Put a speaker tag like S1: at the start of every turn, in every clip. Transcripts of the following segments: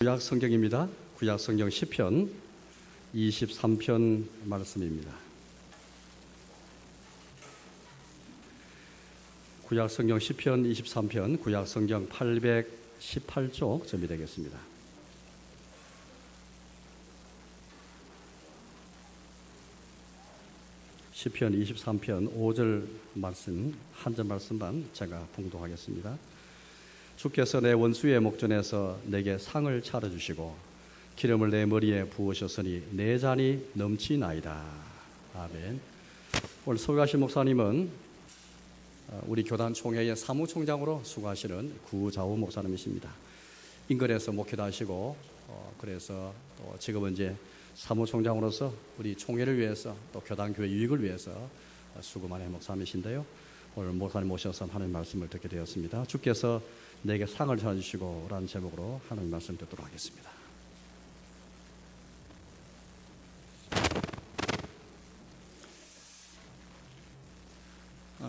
S1: 구약 성경입니다. 구약 성경 시편 23편 말씀입니다. 구약 성경 시편 23편, 구약 성경 818쪽 점이 되겠습니다. 시편 23편 5절 말씀, 한 절 말씀만 제가 봉독하겠습니다. 주께서 내 원수의 목전에서 내게 상을 차려주시고 기름을 내 머리에 부으셨으니 내 잔이 넘치나이다. 아멘. 오늘 소개하신 목사님은 우리 교단 총회의 사무총장으로 수고하시는 구자우 목사님이십니다. 인근에서 목회도 하시고 그래서 또 지금은 이제 사무총장으로서 우리 총회를 위해서 또 교단 교회 유익을 위해서 수고 많은 목사님이신데요. 오늘 목사님 모셔서 하나님 말씀을 듣게 되었습니다. 주께서 내게 상을 찾아주시고 라는 제목으로 하나님 말씀 듣도록 하겠습니다.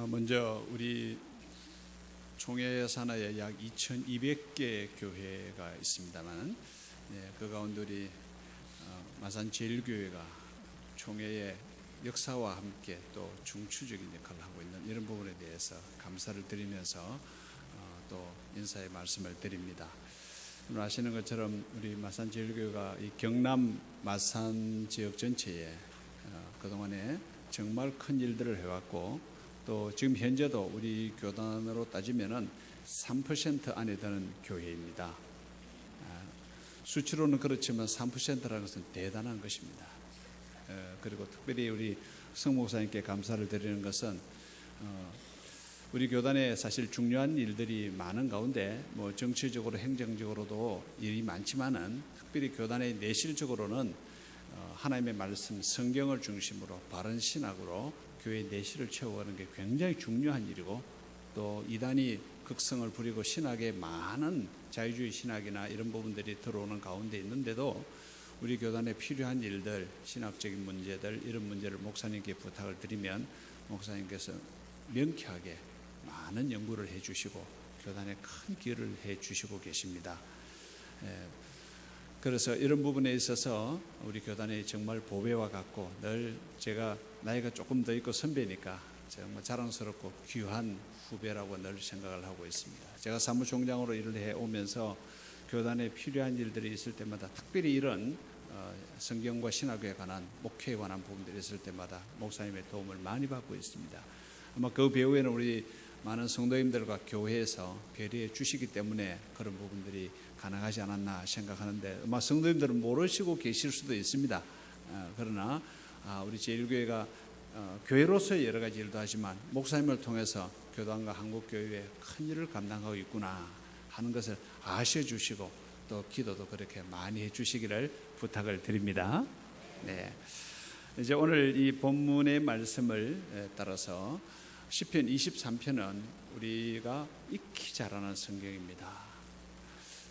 S2: 먼저 우리 총회 산하에 약 2,200개 교회가 있습니다만 그 가운데 우리 마산제일교회가 총회의 역사와 함께 또 중추적인 역할을 하고 있는 이런 부분에 대해서 감사를 드리면서 또 인사의 말씀을 드립니다. 오늘 아시는 것처럼 우리 마산제일교회가 이 경남 마산 지역 전체에 그동안에 정말 큰 일들을 해왔고 또 지금 현재도 우리 교단으로 따지면은 3% 안에 드는 교회입니다. 수치로는 그렇지만 3%라는 것은 대단한 것입니다. 그리고 특별히 우리 성 목사님께 감사를 드리는 것은 우리 교단에 사실 중요한 일들이 많은 가운데 뭐 정치적으로 행정적으로도 일이 많지만은 특별히 교단의 내실적으로는 하나님의 말씀 성경을 중심으로 바른 신학으로 교회 내실을 채워가는 게 굉장히 중요한 일이고 또 이단이 극성을 부리고 신학에 많은 자유주의 신학이나 이런 부분들이 들어오는 가운데 있는데도 우리 교단에 필요한 일들, 신학적인 문제들 이런 문제를 목사님께 부탁을 드리면 목사님께서 명쾌하게 많은 연구를 해주시고 교단에 큰 기여를 해주시고 계십니다. 그래서 이런 부분에 있어서 우리 교단이 정말 보배와 같고 늘 제가 나이가 조금 더 있고 선배니까 정말 자랑스럽고 귀한 후배라고 늘 생각을 하고 있습니다. 제가 사무총장으로 일을 해오면서 교단에 필요한 일들이 있을 때마다 특별히 이런 성경과 신학에 관한 목회에 관한 부분들이 있을 때마다 목사님의 도움을 많이 받고 있습니다. 아마 그 배후에는 우리 많은 성도님들과 교회에서 배려해 주시기 때문에 그런 부분들이 가능하지 않았나 생각하는데 아마 성도님들은 모르시고 계실 수도 있습니다. 그러나 우리 제1교회가 교회로서의 여러 가지 일도 하지만 목사님을 통해서 교단과 한국교회에 큰 일을 감당하고 있구나 하는 것을 아셔주시고 또 기도도 그렇게 많이 해주시기를 부탁을 드립니다. 네. 이제 오늘 이 본문의 말씀을 따라서 시편 23편은 우리가 익히 잘 아는 성경입니다.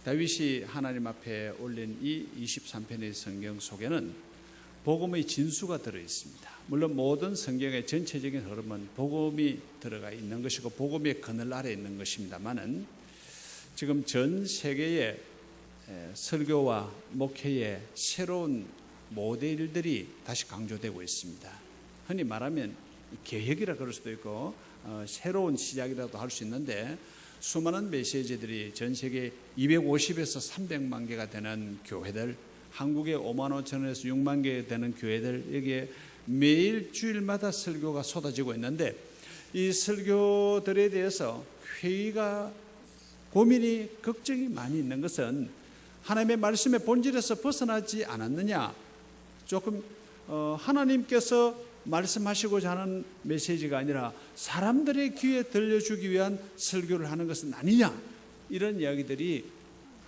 S2: 다윗이 하나님 앞에 올린 이 23편의 성경 속에는 복음의 진수가 들어있습니다. 물론 모든 성경의 전체적인 흐름은 복음이 들어가 있는 것이고 복음의 그늘 아래 있는 것입니다만은 지금 전 세계의 설교와 목회의 새로운 모델들이 다시 강조되고 있습니다. 흔히 말하면 개혁이라 그럴 수도 있고 새로운 시작이라도 할 수 있는데 수많은 메시지들이 전 세계 250에서 300만 개가 되는 교회들, 한국에 5만 5천에서 6만 개 되는 교회들, 여기에 매일 주일마다 설교가 쏟아지고 있는데 이 설교들에 대해서 회의가 고민이 걱정이 많이 있는 것은 하나님의 말씀의 본질에서 벗어나지 않았느냐, 조금 하나님께서 말씀하시고자 하는 메시지가 아니라 사람들의 귀에 들려주기 위한 설교를 하는 것은 아니냐, 이런 이야기들이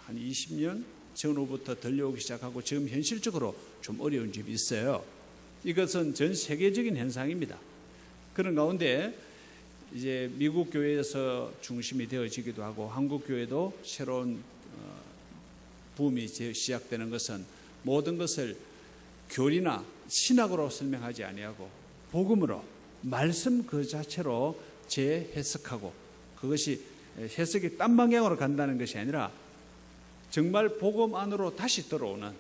S2: 한 20년 전후부터 들려오기 시작하고 지금 현실적으로 좀 어려운 점이 있어요. 이것은 전 세계적인 현상입니다. 그런 가운데 이제 미국 교회에서 중심이 되어지기도 하고 한국 교회도 새로운 붐이 시작되는 것은 모든 것을 교리나 신학으로 설명하지 아니하고 복음으로 말씀 그 자체로 재해석하고 그것이 해석이 딴 방향으로 간다는 것이 아니라 정말 복음 안으로 다시 들어오는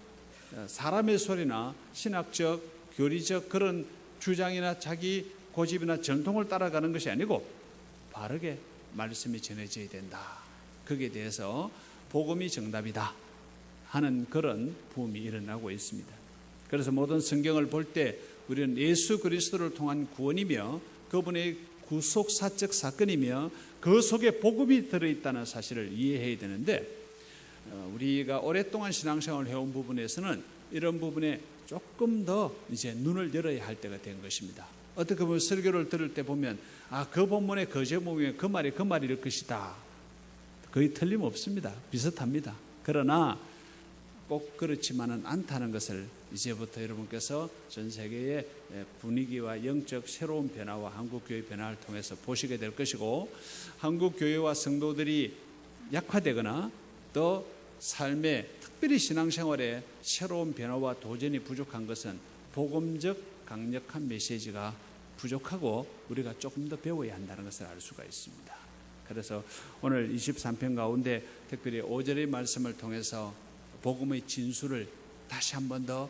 S2: 사람의 소리나 신학적, 교리적 그런 주장이나 자기 고집이나 전통을 따라가는 것이 아니고 바르게 말씀이 전해져야 된다. 거기에 대해서 복음이 정답이다 하는 그런 부음이 일어나고 있습니다. 그래서 모든 성경을 볼 때 우리는 예수 그리스도를 통한 구원이며 그분의 구속사적 사건이며 그 속에 복음이 들어있다는 사실을 이해해야 되는데 우리가 오랫동안 신앙생활을 해온 부분에서는 이런 부분에 조금 더 이제 눈을 열어야 할 때가 된 것입니다. 어떻게 보면 설교를 들을 때 보면 그 본문의 그 제목에 그 말일 것이다. 거의 틀림없습니다. 비슷합니다. 그러나 꼭 그렇지만은 않다는 것을 이제부터 여러분께서 전 세계의 분위기와 영적 새로운 변화와 한국교회 변화를 통해서 보시게 될 것이고 한국교회와 성도들이 약화되거나 또 삶의 특별히 신앙생활에 새로운 변화와 도전이 부족한 것은 복음적 강력한 메시지가 부족하고 우리가 조금 더 배워야 한다는 것을 알 수가 있습니다. 그래서 오늘 23편 가운데 특별히 5절의 말씀을 통해서 복음의 진수를 다시 한 번 더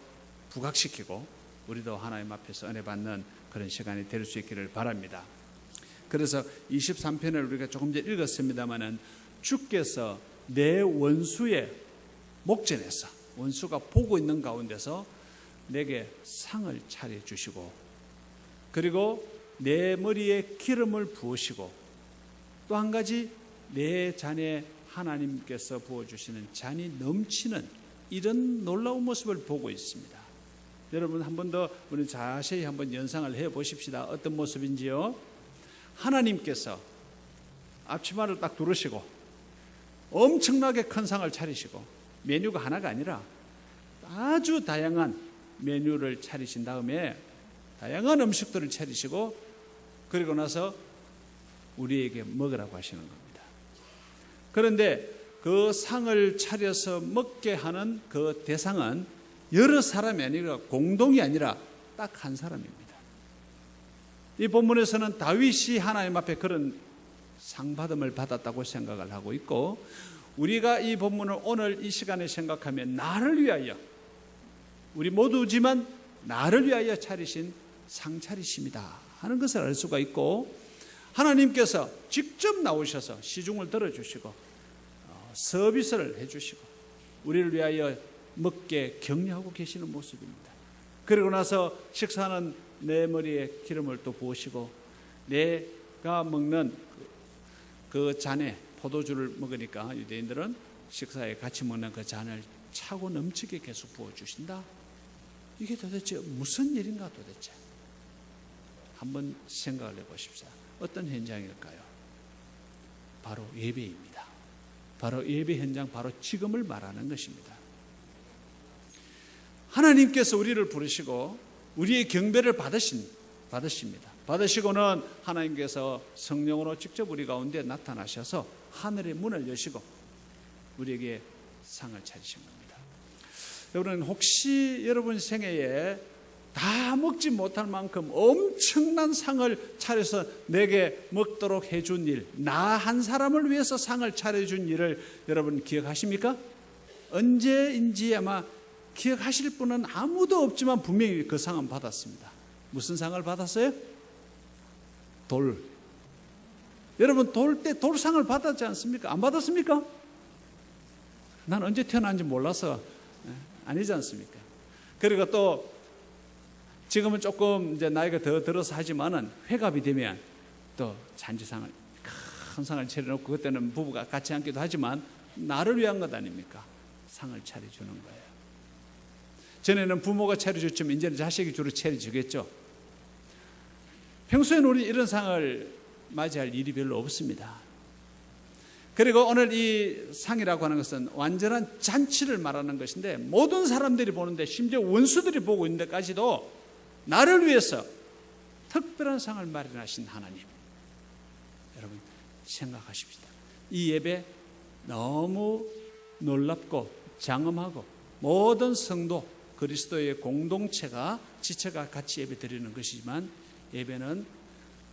S2: 부각시키고 우리도 하나님 앞에서 은혜 받는 그런 시간이 될 수 있기를 바랍니다. 그래서 23편을 우리가 조금 전에 읽었습니다마는 주께서 내 원수의 목전에서 원수가 보고 있는 가운데서 내게 상을 차려주시고 그리고 내 머리에 기름을 부으시고 또 한 가지 내 잔에 하나님께서 부어주시는 잔이 넘치는 이런 놀라운 모습을 보고 있습니다. 여러분 한 번 더 우리 자세히 한번 연상을 해 보십시다. 어떤 모습인지요? 하나님께서 앞치마를 딱 두르시고 엄청나게 큰 상을 차리시고 메뉴가 하나가 아니라 아주 다양한 메뉴를 차리신 다음에 다양한 음식들을 차리시고 그리고 나서 우리에게 먹으라고 하시는 겁니다. 그런데 그 상을 차려서 먹게 하는 그 대상은 여러 사람이 아니라 공동이 아니라 딱 한 사람입니다. 이 본문에서는 다윗이 하나님 앞에 그런 상받음을 받았다고 생각을 하고 있고 우리가 이 본문을 오늘 이 시간에 생각하면 나를 위하여 우리 모두지만 나를 위하여 차리신 상차리심이다 하는 것을 알 수가 있고 하나님께서 직접 나오셔서 시중을 들어주시고 서비스를 해주시고 우리를 위하여 먹게 격려하고 계시는 모습입니다. 그리고 나서 식사하는 내 머리에 기름을 또 부으시고 내가 먹는 그 잔에 포도주를 먹으니까 유대인들은 식사에 같이 먹는 그 잔을 차고 넘치게 계속 부어주신다. 이게 도대체 무슨 일인가 도대체 한번 생각을 해보십시오. 어떤 현장일까요? 바로 예배입니다. 바로 예배 현장, 바로 지금을 말하는 것입니다. 하나님께서 우리를 부르시고 우리의 경배를 받으십니다. 받으시고는 하나님께서 성령으로 직접 우리 가운데 나타나셔서 하늘의 문을 여시고 우리에게 상을 차리신 겁니다. 여러분 혹시 여러분 생애에 다 먹지 못할 만큼 엄청난 상을 차려서 내게 먹도록 해준 일, 나 한 사람을 위해서 상을 차려준 일을 여러분 기억하십니까? 언제인지 아마 기억하실 분은 아무도 없지만 분명히 그 상은 받았습니다. 무슨 상을 받았어요? 돌. 여러분 돌 때 돌상을 받았지 않습니까? 안 받았습니까? 난 언제 태어난지 몰라서 아니지 않습니까? 그리고 또 지금은 조금 이제 나이가 더 들어서 하지만은 회갑이 되면 또 잔치상을 큰 상을 차려놓고 그때는 부부가 같이 앉기도 하지만 나를 위한 것 아닙니까? 상을 차려주는 거예요. 전에는 부모가 차려줬지만 이제는 자식이 주로 차려주겠죠. 평소에는 우리 이런 상을 맞이할 일이 별로 없습니다. 그리고 오늘 이 상이라고 하는 것은 완전한 잔치를 말하는 것인데 모든 사람들이 보는데 심지어 원수들이 보고 있는 데까지도 나를 위해서 특별한 상을 마련하신 하나님, 여러분 생각하십시다. 이 예배 너무 놀랍고 장엄하고 모든 성도 그리스도의 공동체가 지체가 같이 예배 드리는 것이지만 예배는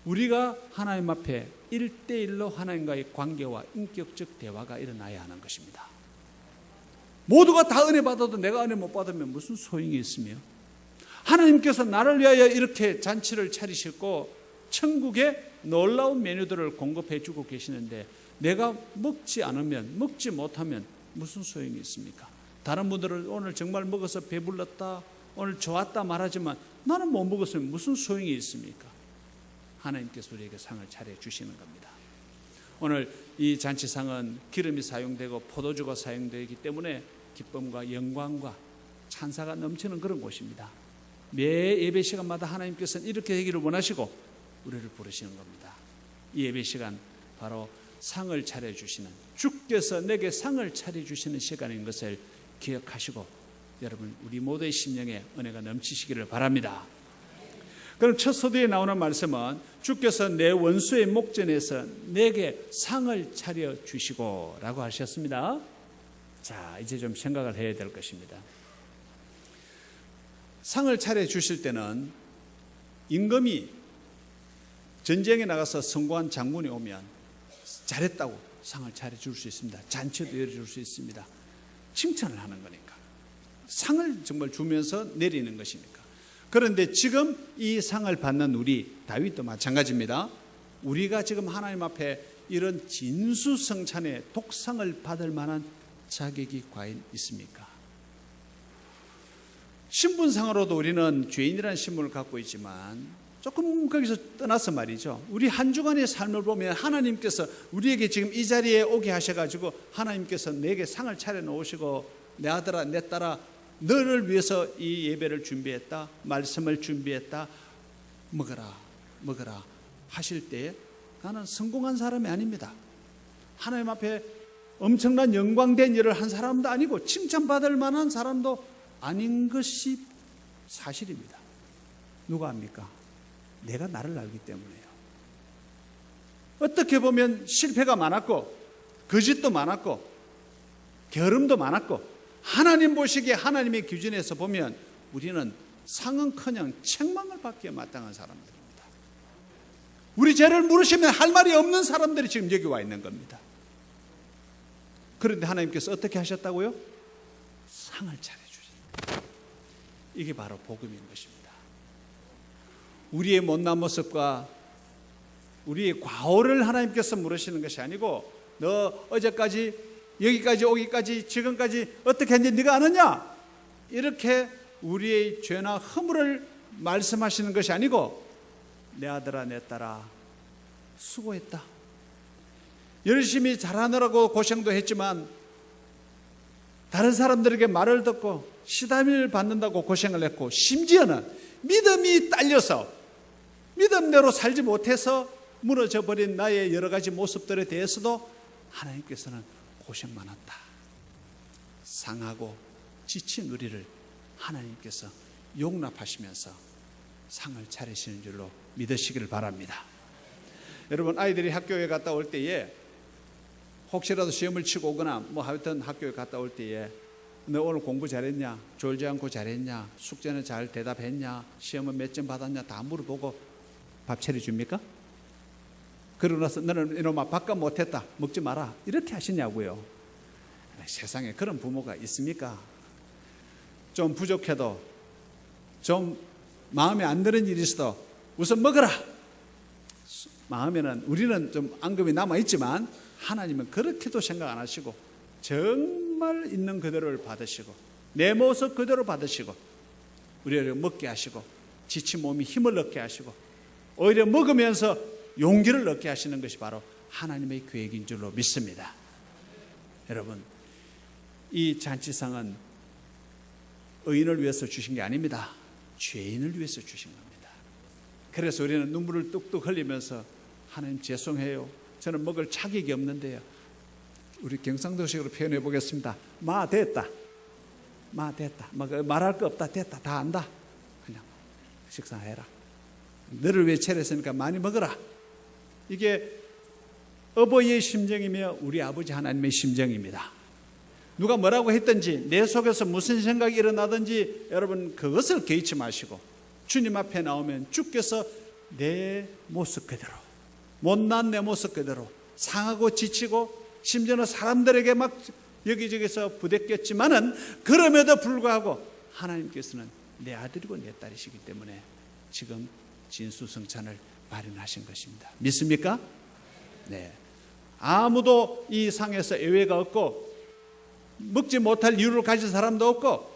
S2: 우리가 하나님 앞에 1대1로 하나님과의 관계와 인격적 대화가 일어나야 하는 것입니다. 모두가 다 은혜 받아도 내가 은혜 못 받으면 무슨 소용이 있으며, 하나님께서 나를 위하여 이렇게 잔치를 차리시고 천국에 놀라운 메뉴들을 공급해 주고 계시는데 내가 먹지 않으면, 먹지 못하면 무슨 소용이 있습니까? 다른 분들은 오늘 정말 먹어서 배불렀다, 오늘 좋았다 말하지만 나는 못 먹었으면 무슨 소용이 있습니까? 하나님께서 우리에게 상을 차려주시는 겁니다. 오늘 이 잔치상은 기름이 사용되고 포도주가 사용되기 때문에 기쁨과 영광과 찬사가 넘치는 그런 곳입니다. 매 예배 시간마다 하나님께서는 이렇게 되기를 원하시고 우리를 부르시는 겁니다. 이 예배 시간 바로 상을 차려주시는, 주께서 내게 상을 차려주시는 시간인 것을 기억하시고 여러분 우리 모두의 심령에 은혜가 넘치시기를 바랍니다. 그럼 첫 소두에 나오는 말씀은 주께서 내 원수의 목전에서 내게 상을 차려주시고 라고 하셨습니다. 자, 이제 좀 생각을 해야 될 것입니다. 상을 차려주실 때는 임금이 전쟁에 나가서 성공한 장군이 오면 잘했다고 상을 차려줄 수 있습니다. 잔치도 열어줄 수 있습니다. 칭찬을 하는 거니까. 상을 정말 주면서 내리는 것이니까. 그런데 지금 이 상을 받는 우리 다윗도 마찬가지입니다. 우리가 지금 하나님 앞에 이런 진수성찬의 독상을 받을 만한 자격이 과연 있습니까? 신분상으로도 우리는 죄인이라는 신분을 갖고 있지만 조금 거기서 떠나서 말이죠. 우리 한 주간의 삶을 보면 하나님께서 우리에게 지금 이 자리에 오게 하셔가지고 하나님께서 내게 상을 차려놓으시고 내 아들아 내 딸아 너를 위해서 이 예배를 준비했다, 말씀을 준비했다, 먹어라 먹어라 하실 때 나는 성공한 사람이 아닙니다. 하나님 앞에 엄청난 영광된 일을 한 사람도 아니고 칭찬받을 만한 사람도 아닌 것이 사실입니다. 누가 압니까? 내가 나를 알기 때문에요. 어떻게 보면 실패가 많았고 거짓도 많았고 게으름도 많았고 하나님 보시기에 하나님의 기준에서 보면 우리는 상은커녕 책망을 받기에 마땅한 사람들입니다. 우리 죄를 물으시면 할 말이 없는 사람들이 지금 여기 와 있는 겁니다. 그런데 하나님께서 어떻게 하셨다고요? 상을 차려주셨다. 이게 바로 복음인 것입니다. 우리의 못난 모습과 우리의 과오를 하나님께서 물으시는 것이 아니고 너 어제까지 여기까지 오기까지 지금까지 어떻게 했는지 네가 아느냐? 이렇게 우리의 죄나 허물을 말씀하시는 것이 아니고 내 아들아 내 딸아 수고했다. 열심히 잘하느라고 고생도 했지만 다른 사람들에게 말을 듣고 시담을 받는다고 고생을 했고 심지어는 믿음이 딸려서 믿음대로 살지 못해서 무너져 버린 나의 여러 가지 모습들에 대해서도 하나님께서는 고생 많았다. 상하고 지친 우리를 하나님께서 용납하시면서 상을 차리시는 줄로 믿으시기를 바랍니다. 여러분 아이들이 학교에 갔다 올 때에 혹시라도 시험을 치고 오거나 뭐 하여튼 학교에 갔다 올 때에 너 오늘 공부 잘했냐? 졸지 않고 잘했냐? 숙제는 잘 대답했냐? 시험은 몇 점 받았냐? 다 물어보고 밥 차려줍니까? 그러고 나서 너는 이놈아 밥값 못했다 먹지 마라 이렇게 하시냐고요. 세상에 그런 부모가 있습니까? 좀 부족해도 좀 마음에 안 드는 일이 있어도 우선 먹어라. 마음에는 우리는 좀 앙금이 남아있지만 하나님은 그렇게도 생각 안 하시고 정말 있는 그대로를 받으시고 내 모습 그대로 받으시고 우리를 먹게 하시고 지친 몸이 힘을 얻게 하시고 오히려 먹으면서 용기를 얻게 하시는 것이 바로 하나님의 계획인 줄로 믿습니다. 여러분 이 잔치상은 의인을 위해서 주신 게 아닙니다. 죄인을 위해서 주신 겁니다. 그래서 우리는 눈물을 뚝뚝 흘리면서 하나님 죄송해요. 저는 먹을 자격이 없는데요. 우리 경상도식으로 표현해 보겠습니다. 마 됐다. 마 됐다. 말할 거 없다. 됐다. 다 안다. 그냥 식사해라. 너를 위해 차렸으니까 많이 먹어라. 이게 어버이의 심정이며 우리 아버지 하나님의 심정입니다. 누가 뭐라고 했든지 내 속에서 무슨 생각이 일어나든지 여러분 그것을 개의치 마시고 주님 앞에 나오면 주께서 내 모습 그대로 못난 내 모습 그대로 상하고 지치고 심지어는 사람들에게 막 여기저기서 부대꼈지만은 그럼에도 불구하고 하나님께서는 내 아들이고 내 딸이시기 때문에 지금 진수성찬을 마련하신 것입니다. 믿습니까? 네. 아무도 이 상에서 예외가 없고 먹지 못할 이유를 가진 사람도 없고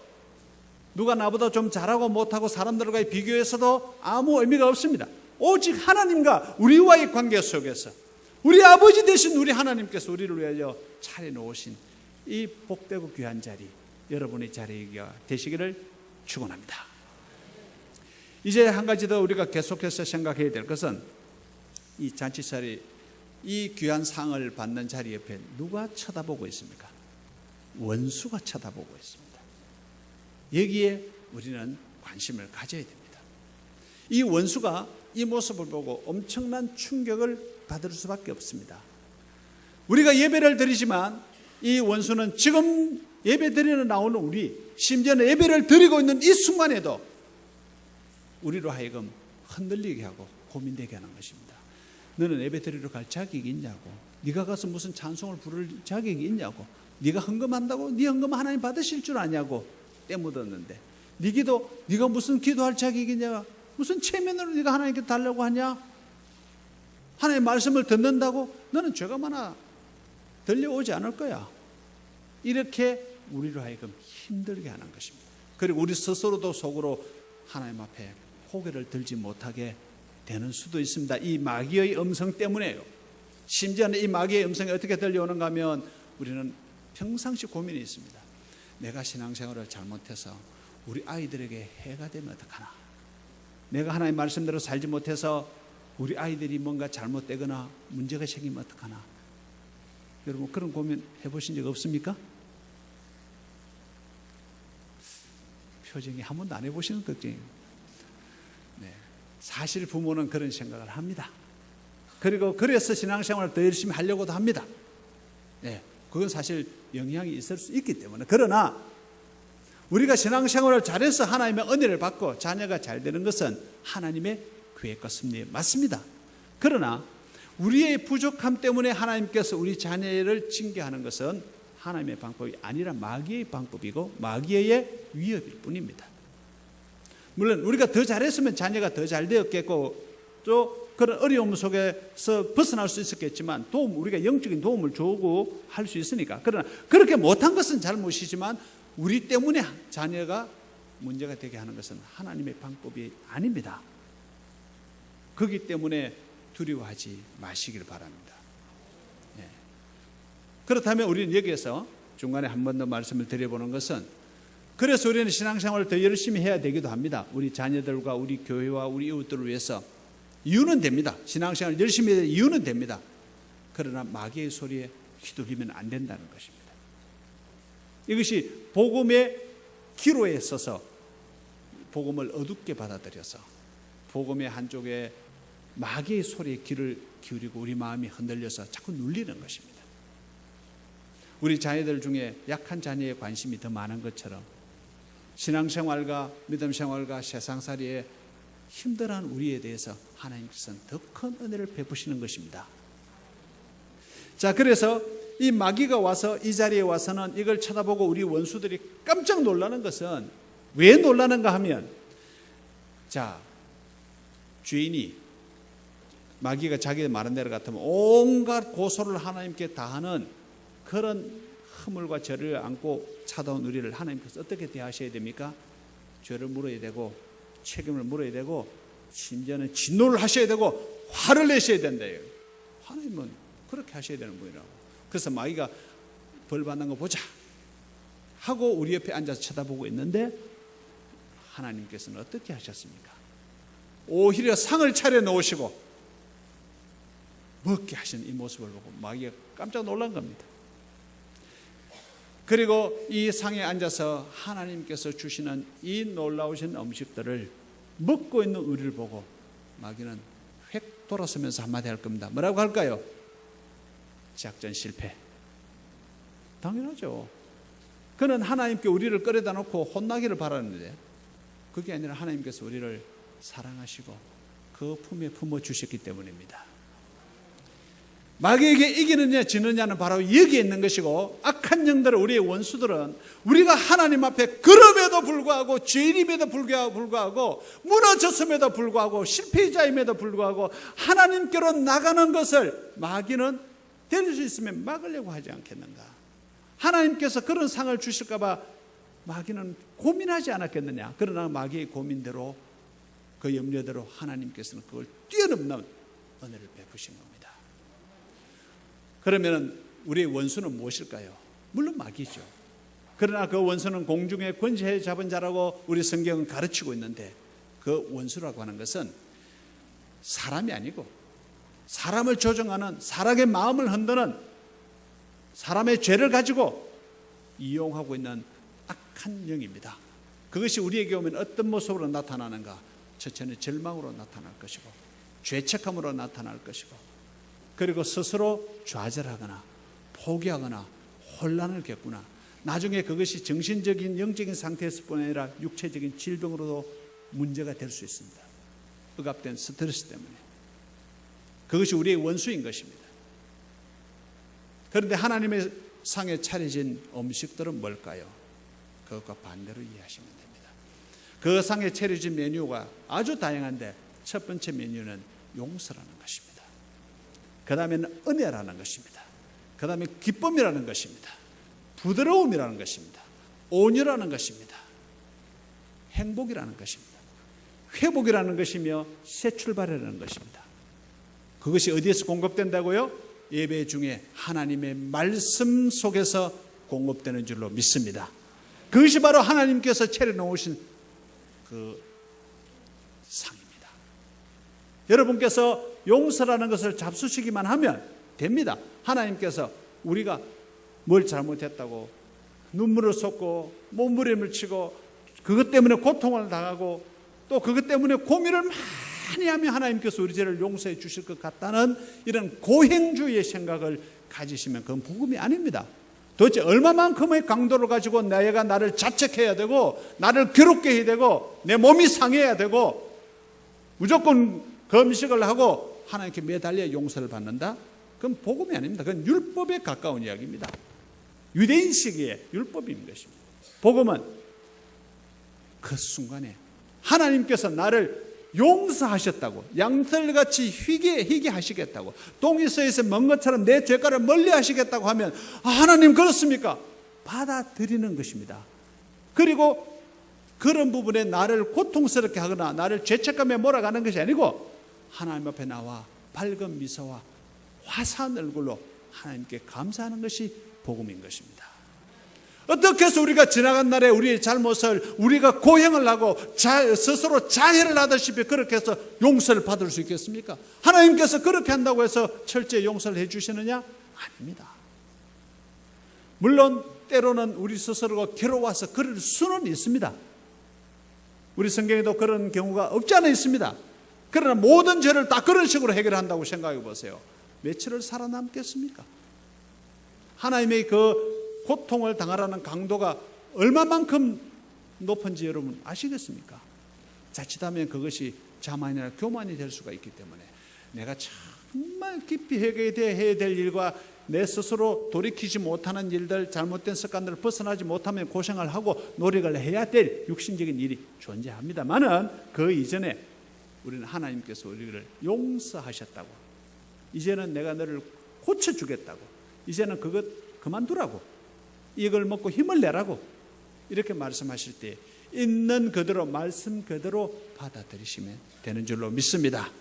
S2: 누가 나보다 좀 잘하고 못하고 사람들과의 비교해서도 아무 의미가 없습니다. 오직 하나님과 우리와의 관계 속에서 우리 아버지 되신 우리 하나님께서 우리를 위하여 차려놓으신 이 복되고 귀한 자리, 여러분의 자리가 되시기를 축원합니다. 이제 한 가지 더 우리가 계속해서 생각해야 될 것은 이 잔치자리, 이 귀한 상을 받는 자리 옆에 누가 쳐다보고 있습니까? 원수가 쳐다보고 있습니다. 여기에 우리는 관심을 가져야 됩니다. 이 원수가 이 모습을 보고 엄청난 충격을 받을 수밖에 없습니다. 우리가 예배를 드리지만 이 원수는 지금 예배 드리러 나오는 우리, 심지어는 예배를 드리고 있는 이 순간에도 우리로 하여금 흔들리게 하고 고민되게 하는 것입니다. 너는 예배 드리러 갈 자격이 있냐고, 네가 가서 무슨 찬송을 부를 자격이 있냐고, 네가 헌금한다고 네 헌금 하나님 받으실 줄 아냐고 때 묻었는데, 네 기도, 네가 무슨 기도할 자격이 있냐, 무슨 체면으로 네가 하나님께 달라고 하냐, 하나님의 말씀을 듣는다고 너는 죄가 많아 들려오지 않을 거야. 이렇게 우리로 하여금 힘들게 하는 것입니다. 그리고 우리 스스로도 속으로 하나님 앞에 고개를 들지 못하게 되는 수도 있습니다. 이 마귀의 음성 때문에요. 심지어는 이 마귀의 음성이 어떻게 들려오는가 하면 우리는 평상시 고민이 있습니다. 내가 신앙생활을 잘못해서 우리 아이들에게 해가 되면 어떡하나, 내가 하나님의 말씀대로 살지 못해서 우리 아이들이 뭔가 잘못되거나 문제가 생기면 어떡하나. 여러분 그런 고민 해보신 적 없습니까? 표정이 한 번도 안 해보시는 걱정이에요. 네. 사실 부모는 그런 생각을 합니다. 그리고 그래서 신앙생활을 더 열심히 하려고도 합니다. 네. 그건 사실 영향이 있을 수 있기 때문에. 그러나 우리가 신앙생활을 잘해서 하나님의 은혜를 받고 자녀가 잘 되는 것은 하나님의 계획과 섭리에 맞습니다. 그러나 우리의 부족함 때문에 하나님께서 우리 자녀를 징계하는 것은 하나님의 방법이 아니라 마귀의 방법이고 마귀의 위협일 뿐입니다. 물론 우리가 더 잘했으면 자녀가 더 잘 되었겠고 또 그런 어려움 속에서 벗어날 수 있었겠지만 우리가 영적인 도움을 주고 할 수 있으니까. 그러나 그렇게 못한 것은 잘못이지만 우리 때문에 자녀가 문제가 되게 하는 것은 하나님의 방법이 아닙니다. 그렇기 때문에 두려워하지 마시길 바랍니다. 네. 그렇다면 우리는 여기에서 중간에 한 번 더 말씀을 드려보는 것은, 그래서 우리는 신앙생활을 더 열심히 해야 되기도 합니다. 우리 자녀들과 우리 교회와 우리 이웃들을 위해서. 이유는 됩니다. 신앙생활을 열심히 해야 될 이유는 됩니다. 그러나 마귀의 소리에 휘둘리면 안 된다는 것입니다. 이것이 복음의 기로에 서서 복음을 어둡게 받아들여서 복음의 한쪽에 마귀의 소리에 귀를 기울이고 우리 마음이 흔들려서 자꾸 눌리는 것입니다. 우리 자녀들 중에 약한 자녀에 관심이 더 많은 것처럼 신앙생활과 믿음생활과 세상살이에 힘들어한 우리에 대해서 하나님께서는 더 큰 은혜를 베푸시는 것입니다. 자, 그래서 이 마귀가 와서 이 자리에 와서는 이걸 쳐다보고 우리 원수들이 깜짝 놀라는 것은 왜 놀라는가 하면, 자, 죄인이 마귀가 자기 말한 대로 같으면 온갖 고소를 하나님께 다하는 그런 허물과 죄를 안고 찾아온 우리를 하나님께서 어떻게 대하셔야 됩니까? 죄를 물어야 되고 책임을 물어야 되고 심지어는 진노를 하셔야 되고 화를 내셔야 된대요. 하나님은 그렇게 하셔야 되는 분이라고. 그래서 마귀가 벌 받는 거 보자 하고 우리 옆에 앉아서 쳐다보고 있는데 하나님께서는 어떻게 하셨습니까? 오히려 상을 차려 놓으시고 먹게 하시는 이 모습을 보고 마귀가 깜짝 놀란 겁니다. 그리고 이 상에 앉아서 하나님께서 주시는 이 놀라우신 음식들을 먹고 있는 우리를 보고 마귀는 획 돌아서면서 한마디 할 겁니다. 뭐라고 할까요? 작전 실패. 당연하죠. 그는 하나님께 우리를 끌어다 놓고 혼나기를 바라는데 그게 아니라 하나님께서 우리를 사랑하시고 그 품에 품어 주셨기 때문입니다. 마귀에게 이기느냐 지느냐는 바로 여기에 있는 것이고, 악한 영들은, 우리의 원수들은 우리가 하나님 앞에 그럼에도 불구하고, 죄인임에도 불구하고, 무너졌음에도 불구하고, 실패자임에도 불구하고 하나님께로 나가는 것을 마귀는 될 수 있으면 막으려고 하지 않겠는가? 하나님께서 그런 상을 주실까 봐 마귀는 고민하지 않았겠느냐? 그러나 마귀의 고민대로, 그 염려대로 하나님께서는 그걸 뛰어넘는 은혜를 베푸신 겁니다. 그러면 우리의 원수는 무엇일까요? 물론 마귀죠. 그러나 그 원수는 공중에 권세 잡은 자라고 우리 성경은 가르치고 있는데, 그 원수라고 하는 것은 사람이 아니고 사람을 조종하는, 사람의 마음을 흔드는, 사람의 죄를 가지고 이용하고 있는 악한 영입니다. 그것이 우리에게 오면 어떤 모습으로 나타나는가? 첫째는 절망으로 나타날 것이고, 죄책감으로 나타날 것이고, 그리고 스스로 좌절하거나 포기하거나 혼란을 겪구나. 나중에 그것이 정신적인, 영적인 상태에서 뿐 아니라 육체적인 질병으로도 문제가 될 수 있습니다. 억압된 스트레스 때문에. 그것이 우리의 원수인 것입니다. 그런데 하나님의 상에 차려진 음식들은 뭘까요? 그것과 반대로 이해하시면 됩니다. 그 상에 차려진 메뉴가 아주 다양한데, 첫 번째 메뉴는 용서라는 것입니다. 그 다음에는 은혜라는 것입니다. 그 다음에 기쁨이라는 것입니다. 부드러움이라는 것입니다. 온유라는 것입니다. 행복이라는 것입니다. 회복이라는 것이며 새 출발이라는 것입니다. 그것이 어디에서 공급된다고요? 예배 중에 하나님의 말씀 속에서 공급되는 줄로 믿습니다. 그것이 바로 하나님께서 차려놓으신 그 상입니다. 여러분께서 용서라는 것을 잡수시기만 하면 됩니다. 하나님께서 우리가 뭘 잘못했다고 눈물을 쏟고 몸부림을 치고 그것 때문에 고통을 당하고 또 그것 때문에 고민을 많이 하면 하나님께서 우리 죄를 용서해 주실 것 같다는 이런 고행주의의 생각을 가지시면 그건 복음이 아닙니다. 도대체 얼마만큼의 강도를 가지고 내가 나를 자책해야 되고 나를 괴롭게 해야 되고 내 몸이 상해야 되고 무조건 금식을 하고 하나님께 매달려 용서를 받는다? 그건 복음이 아닙니다. 그건 율법에 가까운 이야기입니다. 유대인 시기에 율법인 것입니다. 복음은 그 순간에 하나님께서 나를 용서하셨다고, 양털같이 희게 하시겠다고, 동이서에서 먼 것처럼 내 죄가를 멀리 하시겠다고 하면 하나님 그렇습니까? 받아들이는 것입니다. 그리고 그런 부분에 나를 고통스럽게 하거나 나를 죄책감에 몰아가는 것이 아니고 하나님 앞에 나와 밝은 미소와 화사한 얼굴로 하나님께 감사하는 것이 복음인 것입니다. 어떻게 해서 우리가 지나간 날에 우리의 잘못을 우리가 고행을 하고 스스로 자해를 하다시피 그렇게 해서 용서를 받을 수 있겠습니까? 하나님께서 그렇게 한다고 해서 철저히 용서를 해 주시느냐? 아닙니다. 물론 때로는 우리 스스로가 괴로워서 그럴 수는 있습니다. 우리 성경에도 그런 경우가 없지 않아 있습니다. 그러나 모든 죄를 다 그런 식으로 해결한다고 생각해 보세요. 며칠을 살아남겠습니까? 하나님의 그 고통을 당하라는 강도가 얼마만큼 높은지 여러분 아시겠습니까? 자칫하면 그것이 자만이나 교만이 될 수가 있기 때문에 내가 정말 깊이 해결해야 될 일과 내 스스로 돌이키지 못하는 일들, 잘못된 습관들을 벗어나지 못하면 고생을 하고 노력을 해야 될 육신적인 일이 존재합니다만은 그 이전에 우리는 하나님께서 우리를 용서하셨다고, 이제는 내가 너를 고쳐주겠다고, 이제는 그것 그만두라고, 이걸 먹고 힘을 내라고 이렇게 말씀하실 때 있는 그대로 말씀 그대로 받아들이시면 되는 줄로 믿습니다.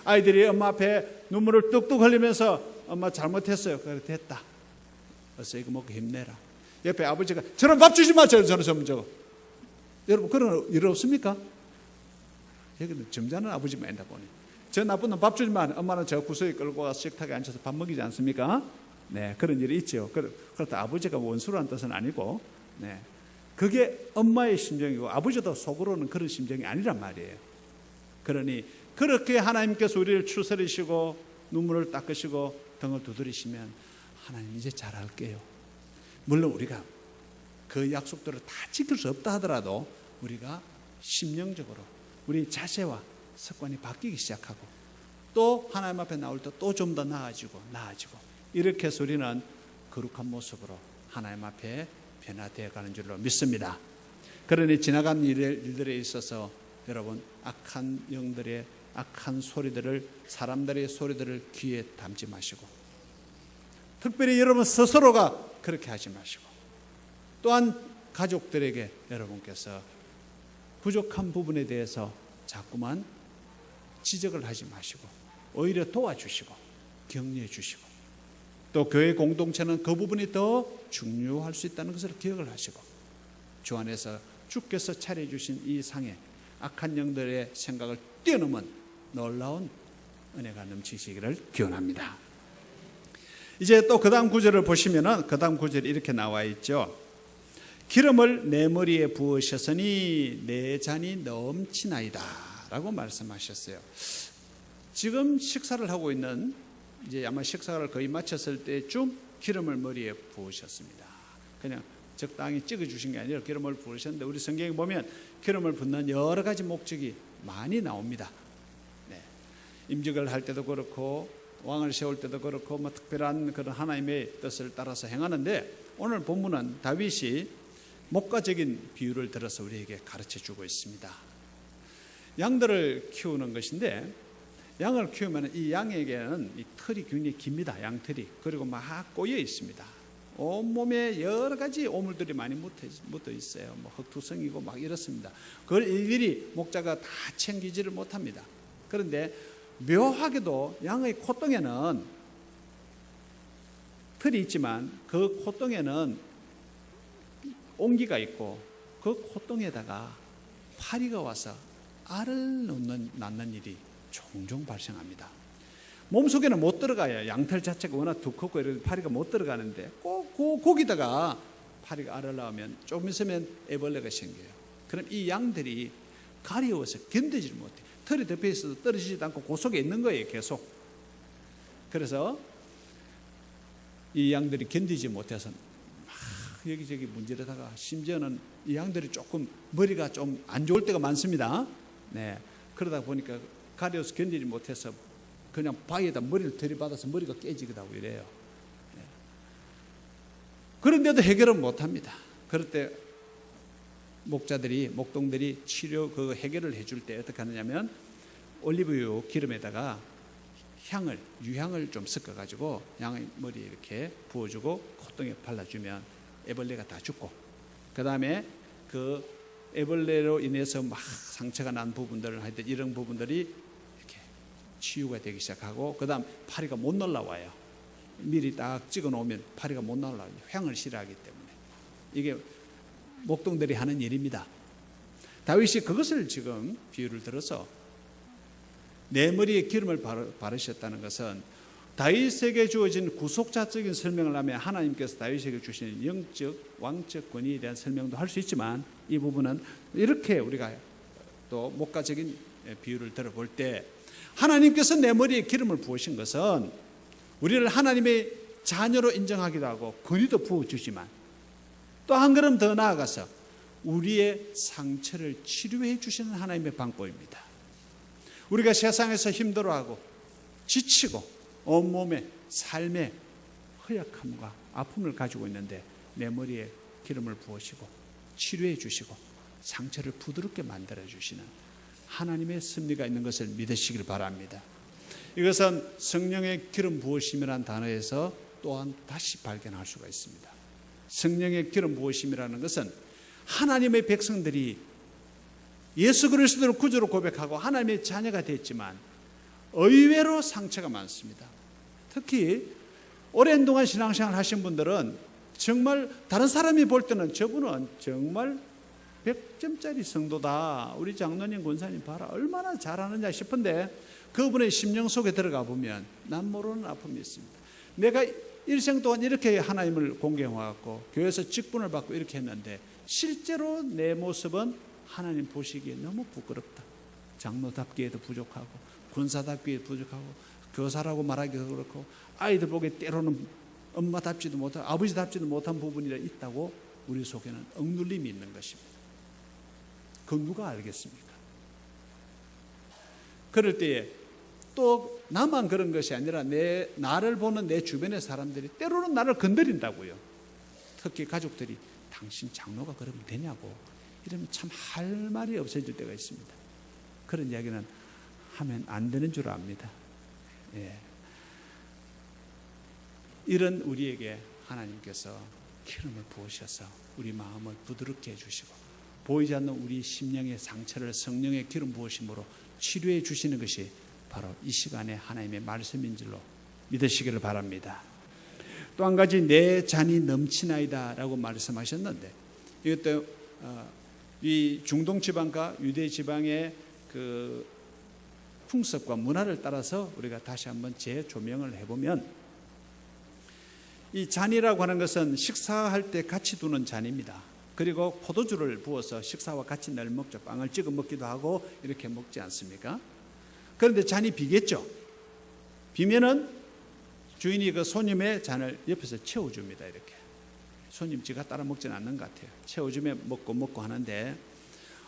S2: 아이들이 엄마 앞에 눈물을 뚝뚝 흘리면서 엄마 잘못했어요. 그래 됐다. 어서 이거 먹고 힘내라. 옆에 아버지가 저런 밥 주지 마. 저런 저거. 여러분 그런 일 없습니까? 여기는 점잖은 아버지만 있다 보니 저 나쁜 놈 밥 주지 마. 엄마는 저 구석에 끌고 가서 식탁에 앉아서 밥 먹이지 않습니까? 네, 그런 일이 있죠. 그렇다 아버지가 원수라는 뜻은 아니고, 네, 그게 엄마의 심정이고 아버지도 속으로는 그런 심정이 아니란 말이에요. 그러니 그렇게 하나님께서 우리를 추스리시고 눈물을 닦으시고 등을 두드리시면 하나님 이제 잘할게요. 물론 우리가 그 약속들을 다 지킬 수 없다 하더라도 우리가 심령적으로 우리 자세와 습관이 바뀌기 시작하고 또 하나님 앞에 나올 때 또 좀 더 나아지고 이렇게 해서 우리는 거룩한 모습으로 하나님 앞에 변화되어 가는 줄로 믿습니다. 그러니 지나간 일들에 있어서 여러분 악한 영들의 악한 소리들을, 사람들의 소리들을 귀에 담지 마시고, 특별히 여러분 스스로가 그렇게 하지 마시고, 또한 가족들에게 여러분께서 부족한 부분에 대해서 자꾸만 지적을 하지 마시고 오히려 도와주시고 격려해 주시고, 또 교회 공동체는 그 부분이 더 중요할 수 있다는 것을 기억을 하시고, 주 안에서 주께서 차려주신 이 상에 악한 영들의 생각을 뛰어넘은 놀라운 은혜가 넘치시기를 기원합니다. 이제 또 그 다음 구절을 보시면은 그 다음 구절이 이렇게 나와 있죠. 기름을 내 머리에 부으셨으니 내 잔이 넘치나이다 라고 말씀하셨어요. 지금 식사를 하고 있는, 이제 아마 식사를 거의 마쳤을 때쯤 기름을 머리에 부으셨습니다. 그냥 적당히 찍어주신 게 아니라 기름을 부으셨는데, 우리 성경에 보면 기름을 붓는 여러 가지 목적이 많이 나옵니다. 네. 임직을 할 때도 그렇고 왕을 세울 때도 그렇고 뭐 특별한 그런 하나님의 뜻을 따라서 행하는데, 오늘 본문은 다윗이 목가적인 비유를 들어서 우리에게 가르쳐 주고 있습니다. 양들을 키우는 것인데, 양을 키우면 이 양에게는 이 털이 굉장히 깁니다. 양털이. 그리고 막 꼬여 있습니다. 온몸에 여러 가지 오물들이 많이 묻어 있어요. 뭐 흙투성이고 막 이렇습니다. 그걸 일일이 목자가 다 챙기지를 못합니다. 그런데 묘하게도 양의 콧등에는 털이 있지만 그 콧등에는 온기가 있고, 그 콧등에다가 파리가 와서 알을 낳는 일이 종종 발생합니다. 몸속에는 못 들어가요. 양털 자체가 워낙 두껍고 이렇게 파리가 못 들어가는데 꼭 거기다가 파리가 알을 낳으면 조금 있으면 애벌레가 생겨요. 그럼 이 양들이 가려워서 견디질 못해요. 털이 덮여 있어도 떨어지지도 않고 그 속에 있는 거예요, 계속. 그래서 이 양들이 견디지 못해서 막 여기저기 문지르다가, 심지어는 이 양들이 조금 머리가 좀 안 좋을 때가 많습니다. 네. 그러다 보니까 가려워서 견디지 못해서 그냥 바위에다 머리를 들이받아서 머리가 깨지기도 하고 이래요. 네. 그런데도 해결은 못합니다. 그럴 때 목동들이 치료 그 해결을 해줄 때 어떻게 하느냐면, 올리브유 기름에다가 유향을 좀 섞어가지고 양의 머리에 이렇게 부어주고 콧등에 발라주면 애벌레가 다 죽고, 그 다음에 그 애벌레로 인해서 막 상처가 난 부분들, 하여튼 이런 부분들이 이렇게 치유가 되기 시작하고, 그 다음 파리가 못 날라와요. 미리 딱 찍어 놓으면 파리가 못 날라와요. 향을 싫어하기 때문에. 이게 목동들이 하는 일입니다. 다윗이 그것을 지금 비유를 들어서 내 머리에 기름을 바르셨다는 것은 다윗에게 주어진 구속자적인 설명을 하면 하나님께서 다윗에게 주시는 영적 왕적 권위에 대한 설명도 할 수 있지만, 이 부분은 이렇게 우리가 또 목가적인 비유를 들어볼 때, 하나님께서 내 머리에 기름을 부으신 것은 우리를 하나님의 자녀로 인정하기도 하고 권위도 부어주지만, 또 한 걸음 더 나아가서 우리의 상처를 치료해 주시는 하나님의 방법입니다. 우리가 세상에서 힘들어하고 지치고 온몸에 삶의 허약함과 아픔을 가지고 있는데, 내 머리에 기름을 부으시고 치료해 주시고 상처를 부드럽게 만들어 주시는 하나님의 섭리가 있는 것을 믿으시길 바랍니다. 이것은 성령의 기름 부으심이라는 단어에서 또한 다시 발견할 수가 있습니다. 성령의 기름 부으심이라는 것은 하나님의 백성들이 예수 그리스도를 구주로 고백하고 하나님의 자녀가 됐지만 의외로 상처가 많습니다. 특히 오랜 동안 신앙생활 하신 분들은 정말 다른 사람이 볼 때는 저분은 정말 100점짜리 성도다, 우리 장로님 권사님 봐라 얼마나 잘하느냐 싶은데, 그분의 심령 속에 들어가 보면 난 모르는 아픔이 있습니다. 내가 일생 동안 이렇게 하나님을 공경하고 교회에서 직분을 받고 이렇게 했는데, 실제로 내 모습은 하나님 보시기에 너무 부끄럽다. 장로답기에도 부족하고 권사답기에도 부족하고 교사라고 말하기도 그렇고 아이들 보기에 때로는 엄마답지도 못하고 아버지답지도 못한 부분이 있다고 우리 속에는 억눌림이 있는 것입니다. 그건 누가 알겠습니까? 그럴 때에 또 나만 그런 것이 아니라 나를 보는 내 주변의 사람들이 때로는 나를 건드린다고요. 특히 가족들이 당신 장로가 그러면 되냐고 이러면 참 할 말이 없어질 때가 있습니다. 그런 이야기는 하면 안 되는 줄 압니다. 예. 이런 우리에게 하나님께서 기름을 부으셔서 우리 마음을 부드럽게 해주시고 보이지 않는 우리 심령의 상처를 성령의 기름 부으심으로 치료해 주시는 것이 바로 이 시간에 하나님의 말씀인 줄로 믿으시기를 바랍니다. 또 한 가지 내 잔이 넘치나이다 라고 말씀하셨는데 이것도 이 중동 지방과 유대 지방의 그 풍습과 문화를 따라서 우리가 다시 한번 재조명을 해보면 이 잔이라고 하는 것은 식사할 때 같이 두는 잔입니다. 그리고 포도주를 부어서 식사와 같이 늘 먹죠. 빵을 찍어 먹기도 하고 이렇게 먹지 않습니까? 그런데 잔이 비겠죠. 비면은 주인이 그 손님의 잔을 옆에서 채워줍니다. 이렇게 손님 지가 따라 먹지는 않는 것 같아요. 채워주면 먹고 하는데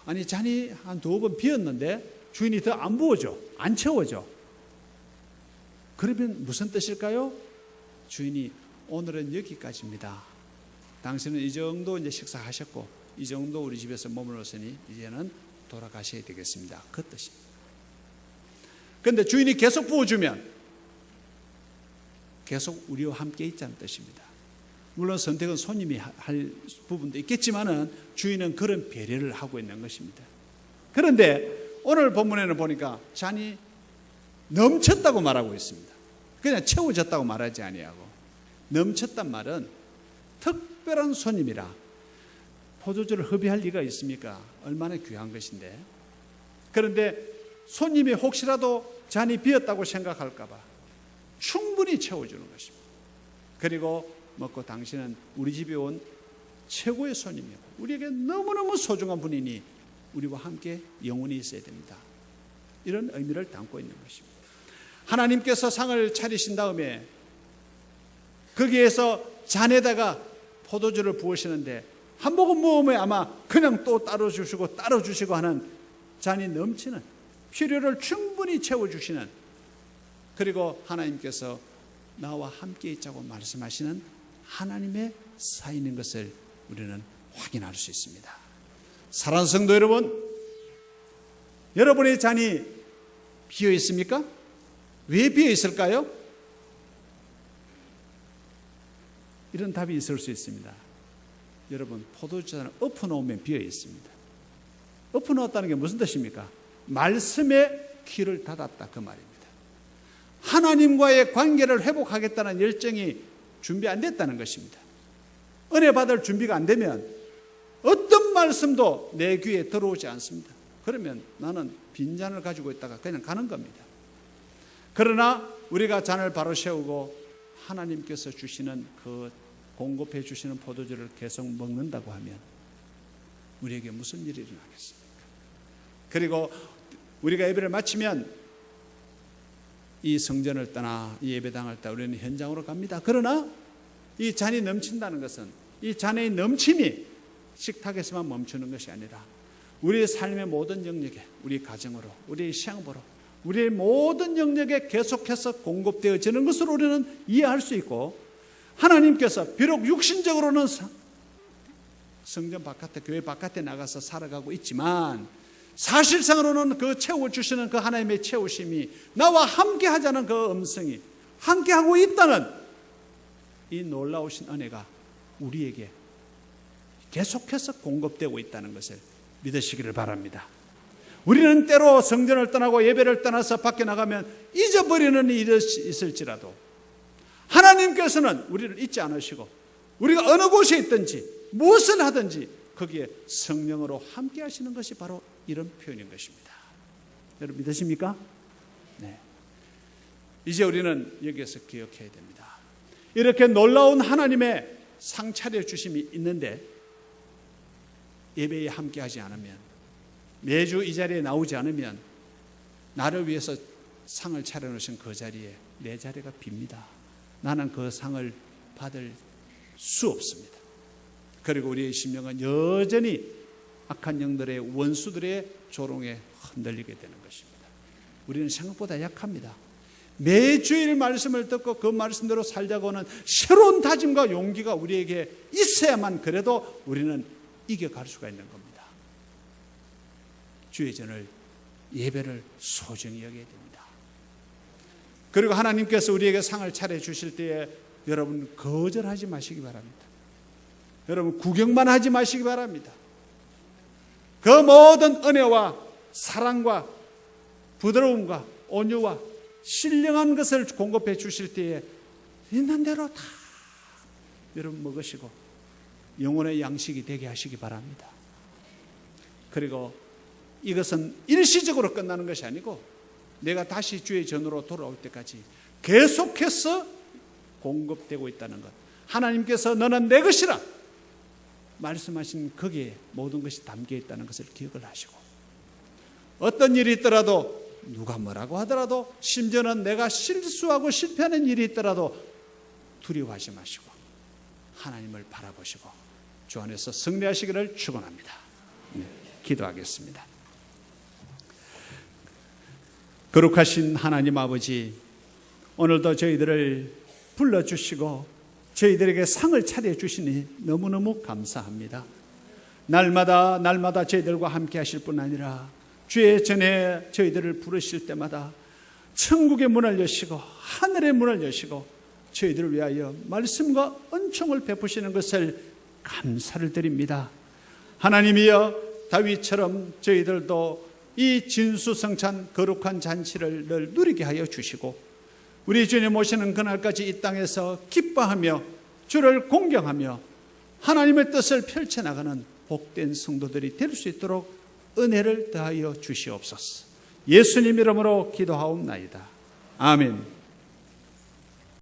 S2: 아니 잔이 한 2번 비었는데 주인이 더 안 부어줘, 안 채워줘. 그러면 무슨 뜻일까요? 주인이 오늘은 여기까지입니다. 당신은 이 정도 이제 식사하셨고 이 정도 우리 집에서 머물렀으니 이제는 돌아가셔야 되겠습니다. 그 뜻입니다. 그런데 주인이 계속 부어주면 계속 우리와 함께 있자는 뜻입니다. 물론 선택은 손님이 할 부분도 있겠지만은 주인은 그런 배려를 하고 있는 것입니다. 그런데 오늘 본문에는 보니까 잔이 넘쳤다고 말하고 있습니다. 그냥 채워졌다고 말하지 아니하고 넘쳤단 말은 특별한 손님이라 포도주를 허비할 리가 있습니까? 얼마나 귀한 것인데. 그런데 손님이 혹시라도 잔이 비었다고 생각할까 봐 충분히 채워주는 것입니다. 그리고 먹고 당신은 우리 집에 온 최고의 손님이고 우리에게 너무너무 소중한 분이니 우리와 함께 영원히 있어야 됩니다. 이런 의미를 담고 있는 것입니다. 하나님께서 상을 차리신 다음에 거기에서 잔에다가 포도주를 부으시는데 한 모금 모으면 아마 그냥 또 따로 주시고 하는 잔이 넘치는 필요를 충분히 채워주시는 그리고 하나님께서 나와 함께 있자고 말씀하시는 하나님의 사인인 것을 우리는 확인할 수 있습니다. 사랑하는 성도 여러분, 여러분의 잔이 비어 있습니까? 왜 비어 있을까요? 이런 답이 있을 수 있습니다. 여러분, 포도주잔을 엎어놓으면 비어 있습니다. 엎어놓았다는 게 무슨 뜻입니까? 말씀의 귀를 닫았다 그 말입니다. 하나님과의 관계를 회복하겠다는 열정이 준비 안 됐다는 것입니다. 은혜 받을 준비가 안 되면 어떤 말씀도 내 귀에 들어오지 않습니다. 그러면 나는 빈잔을 가지고 있다가 그냥 가는 겁니다. 그러나 우리가 잔을 바로 세우고 하나님께서 주시는 그 공급해 주시는 포도주를 계속 먹는다고 하면 우리에게 무슨 일이 일어나겠습니까? 그리고 우리가 예배를 마치면 이 성전을 떠나 이 예배당을 떠나 우리는 현장으로 갑니다. 그러나 이 잔이 넘친다는 것은 이 잔의 넘침이 식탁에서만 멈추는 것이 아니라 우리의 삶의 모든 영역에 우리 가정으로 우리의 시행으로 우리의 모든 영역에 계속해서 공급되어지는 것으로 우리는 이해할 수 있고 하나님께서 비록 육신적으로는 성전 바깥에 교회 바깥에 나가서 살아가고 있지만 사실상으로는 그 채워주시는 그 하나님의 채우심이 나와 함께 하자는 그 음성이 함께하고 있다는 이 놀라우신 은혜가 우리에게 계속해서 공급되고 있다는 것을 믿으시기를 바랍니다. 우리는 때로 성전을 떠나고 예배를 떠나서 밖에 나가면 잊어버리는 일이 있을지라도 하나님께서는 우리를 잊지 않으시고 우리가 어느 곳에 있든지 무엇을 하든지 거기에 성령으로 함께 하시는 것이 바로 이런 표현인 것입니다. 여러분 믿으십니까? 네. 이제 우리는 여기에서 기억해야 됩니다. 이렇게 놀라운 하나님의 상차려 주심이 있는데 예배에 함께하지 않으면 매주 이 자리에 나오지 않으면 나를 위해서 상을 차려놓으신 그 자리에 내 자리가 빕니다. 나는 그 상을 받을 수 없습니다. 그리고 우리의 심령은 여전히 악한 영들의 원수들의 조롱에 흔들리게 되는 것입니다. 우리는 생각보다 약합니다. 매주일 말씀을 듣고 그 말씀대로 살자고 하는 새로운 다짐과 용기가 우리에게 있어야만 그래도 우리는 이겨갈 수가 있는 겁니다. 주의 전을, 예배를 소중히 여겨야 됩니다. 그리고 하나님께서 우리에게 상을 차려주실 때에 여러분 거절하지 마시기 바랍니다. 여러분 구경만 하지 마시기 바랍니다. 그 모든 은혜와 사랑과 부드러움과 온유와 신령한 것을 공급해 주실 때에 있는 대로 다 여러분 먹으시고 영혼의 양식이 되게 하시기 바랍니다. 그리고 이것은 일시적으로 끝나는 것이 아니고 내가 다시 주의 전으로 돌아올 때까지 계속해서 공급되고 있다는 것. 하나님께서 너는 내 것이라 말씀하신 거기에 모든 것이 담겨 있다는 것을 기억을 하시고, 어떤 일이 있더라도 누가 뭐라고 하더라도 심지어는 내가 실수하고 실패하는 일이 있더라도 두려워하지 마시고 하나님을 바라보시고 주 안에서 승리하시기를 축원합니다. 기도하겠습니다. 거룩하신 하나님 아버지, 오늘도 저희들을 불러주시고 저희들에게 상을 차려주시니 너무너무 감사합니다. 날마다 저희들과 함께 하실 뿐 아니라 주의 전에 저희들을 부르실 때마다 천국의 문을 여시고 하늘의 문을 여시고 저희들을 위하여 말씀과 은총을 베푸시는 것을 감사를 드립니다. 하나님이여, 다윗처럼 저희들도 이 진수성찬 거룩한 잔치를 늘 누리게 하여 주시고 우리 주님 오시는 그날까지 이 땅에서 기뻐하며 주를 공경하며 하나님의 뜻을 펼쳐나가는 복된 성도들이 될 수 있도록 은혜를 더하여 주시옵소서. 예수님 이름으로 기도하옵나이다. 아멘.